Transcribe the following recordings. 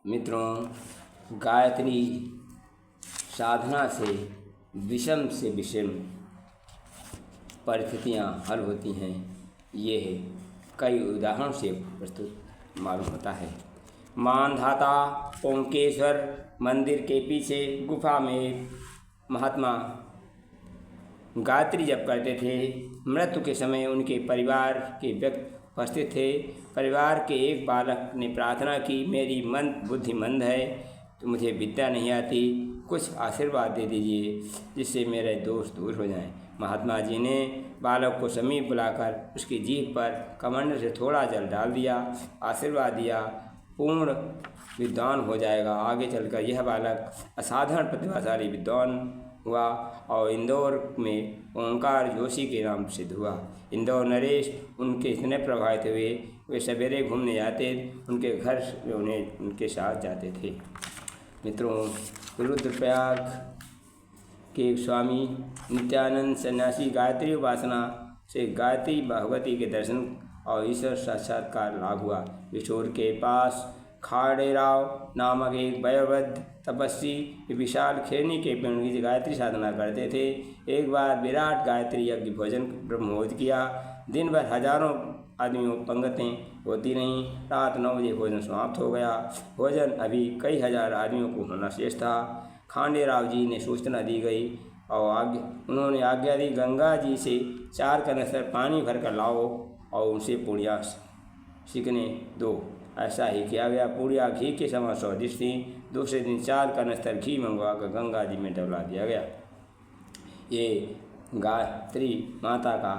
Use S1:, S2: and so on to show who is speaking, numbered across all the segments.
S1: मित्रों, गायत्री साधना से विषम परिस्थितियाँ हल होती हैं। ये कई उदाहरणों से प्रस्तुत मालूम होता है। मानधाता ओंकेश्वर मंदिर के पीछे गुफा में महात्मा गायत्री जप करते थे। मृत्यु के समय उनके परिवार के व्यक्ति उपस्थित थे। परिवार के एक बालक ने प्रार्थना की, मेरी बुद्धि मंद है, तो मुझे विद्या नहीं आती, कुछ आशीर्वाद दे दीजिए जिससे मेरे दोष दूर हो जाएं। महात्मा जी ने बालक को समीप बुलाकर उसकी जीभ पर कमंडल से थोड़ा जल डाल दिया, आशीर्वाद दिया, पूर्ण विद्वान हो जाएगा। आगे चलकर यह बालक असाधारण प्रतिभाशाली विद्वान हुआ और इंदौर में ओंकार जोशी के नाम सिद्ध हुआ। इंदौर नरेश उनके इतने प्रभावित हुए, वे सवेरे घूमने जाते, उनके घर उनके साथ जाते थे। मित्रों, रुद्रप्रयाग के स्वामी नित्यानंद सन्यासी गायत्री उपासना से गायत्री भगवती के दर्शन और ईश्वर साक्षात्कार लाभ हुआ। किशोर के पास खाड़ेराव नामक एक वयोवृद्ध तपस्वी विशाल खेरनी के पेड़ की गायत्री साधना करते थे। एक बार विराट गायत्री यज्ञ भोजन ब्रह्मोज किया। दिन भर हजारों आदमियों पंगतें होती रहीं। रात 9 बजे भोजन समाप्त हो गया। भोजन अभी कई हजार आदमियों को होना शेष था। खांडेराव जी ने सूचना दी गई और उन्होंने आज्ञा दी, गंगा जी से 4 कनस्तर पानी भर कर लाओ और उनसे पूड़ियाँ सीखने दो। ऐसा ही किया गया। पूड़ियाँ घी के समान स्वादिष्ट थीं। दूसरे दिन 4 कनस्तर घी मंगवाकर गंगा जी में डलवा दिया गया। ये गायत्री माता का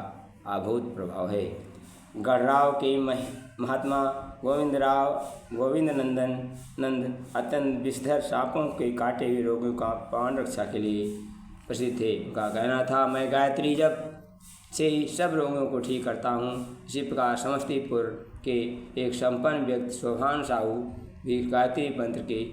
S1: अद्भुत प्रभाव है। गढ़राव के महात्मा गोविंद नंद अत्यंत विषधर सांपों के काटे हुए रोगियों का प्राण रक्षा के लिए प्रसिद्ध थे। उनका कहना था, मैं गायत्री जप से ही सब रोगों को ठीक करता हूँ। इसी प्रकार समस्तीपुर के एक संपन्न व्यक्ति शोभान साहू भी गायत्री मंत्र के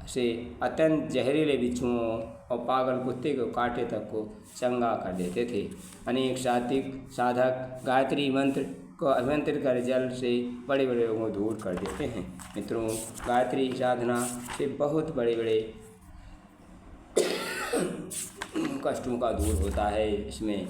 S1: से अत्यंत जहरीले बिच्छुओं और पागल कुत्ते को काटे तक को चंगा कर देते थे। अनेक सात्विक साधक गायत्री मंत्र को अभिमंत्रित कर जल से बड़े बड़े रोगों को दूर कर देते हैं। मित्रों, गायत्री साधना से बहुत बड़े बड़े कष्टों का दूर होता है, इसमें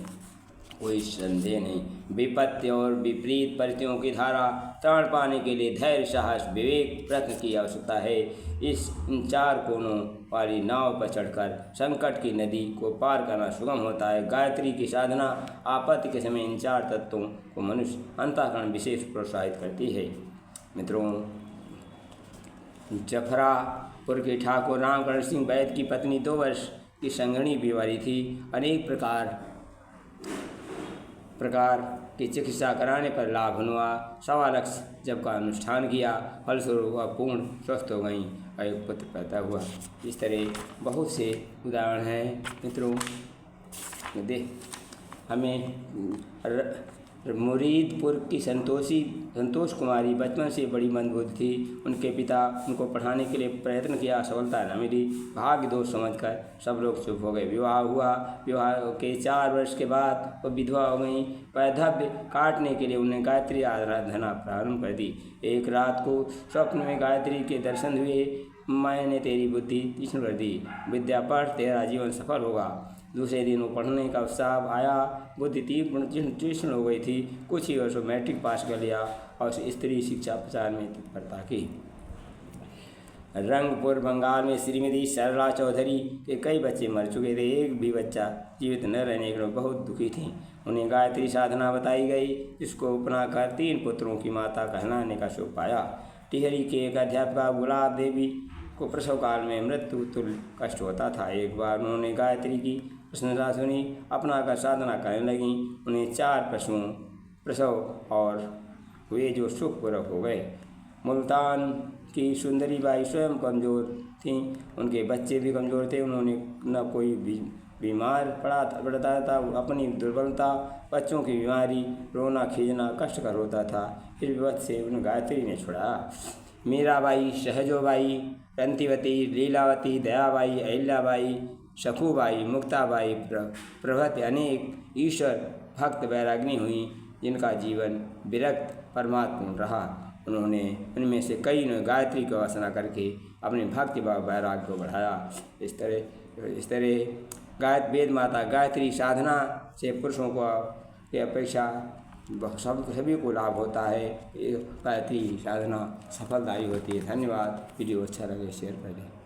S1: कोई संदेह नहीं। विपत्ति और विपरीत परिस्थितियों की धारा तरण पाने के लिए धैर्य, साहस, विवेक, प्रयत्न की आवश्यकता है। इन 4 कोनों वाली नाव पर चढ़कर संकट की नदी को पार करना सुगम होता है। गायत्री की साधना आपत्ति के समय इन 4 तत्वों को मनुष्य अंतःकरण विशेष प्रोत्साहित करती है। मित्रों, जफरापुर के ठाकुर रामकरण सिंह वैद्य की पत्नी 2 वर्ष की संघनी बीमारी थी। अनेक प्रकार की चिकित्सा कराने पर लाभ हुआ। 1.25 लाख जब का अनुष्ठान किया, फलस्वरूप वह पूर्ण स्वस्थ हो गईं और एक पुत्र पैदा हुआ। इस तरह बहुत से उदाहरण हैं। मित्रों, हमें मुरीदपुर की संतोष कुमारी बचपन से बड़ी मंदबुद्धि थी। उनके पिता उनको पढ़ाने के लिए प्रयत्न किया, सफलता न मिली। भाग्य दोष समझकर सब लोग चुप हो गए। विवाह हुआ। विवाह के 4 वर्ष के बाद वो विधवा हो गई। वैधव्य काटने के लिए उन्हें गायत्री आराधना प्रारंभ कर दी। एक रात को स्वप्न में गायत्री के दर्शन हुए। मैंने तेरी बुद्धि तीक्ष्ण कर दी, विद्या पढ़, तेरा जीवन सफल होगा। दूसरे दिन वो पढ़ने का उत्साह आया। बुद्धि तीक्ष्ण हो गई थी। कुछ ही वर्षों मैट्रिक पास कर लिया और स्त्री शिक्षा प्रचार में तत्परता की। रंगपुर बंगाल में श्रीमती सरला चौधरी के कई बच्चे मर चुके थे। एक भी बच्चा जीवित न रहने के लिए बहुत दुखी थी। उन्हें गायत्री साधना बताई गई, जिसको अपनाकर 3 पुत्रों की माता कहलाने का सुख पाया। टिहरी के एक अध्यापिका गुलाब देवी को प्रसव काल में मृत्यु तुल्य कष्ट होता था। एक बार उन्होंने गायत्री की प्रशंसा सुनी, अपनाकर साधना करने लगी। उन्हें 4 प्रसव और हुए जो सुखपूर्वक हो गए। मुल्तान की सुंदरी बाई स्वयं कमज़ोर थीं, उनके बच्चे भी कमज़ोर थे। उन्होंने न कोई बीमार पड़ता था। अपनी दुर्बलता, बच्चों की बीमारी, रोना खींचना कष्टकर होता था। इस विपद से उन्हें गायत्री ने छुड़ाया। मीराबाई, सहजोबाई, रंतीवती, लीलावती, दयाबाई, अहिल्याबाई, सखूबाई, मुक्ताबाई प्रभृति अनेक ईश्वर भक्त वैराग्नी हुई, जिनका जीवन विरक्त परमात्मा रहा। उन्होंने उनमें से कई ने गायत्री की उपासना करके अपने भक्ति व वैराग्य को बढ़ाया। इस तरह वेद माता गायत्री साधना से पुरुषों को की अपेक्षा सभी को लाभ होता है। गायत्री साधना सफलदायी होती है। धन्यवाद। वीडियो अच्छा लगे शेयर करें।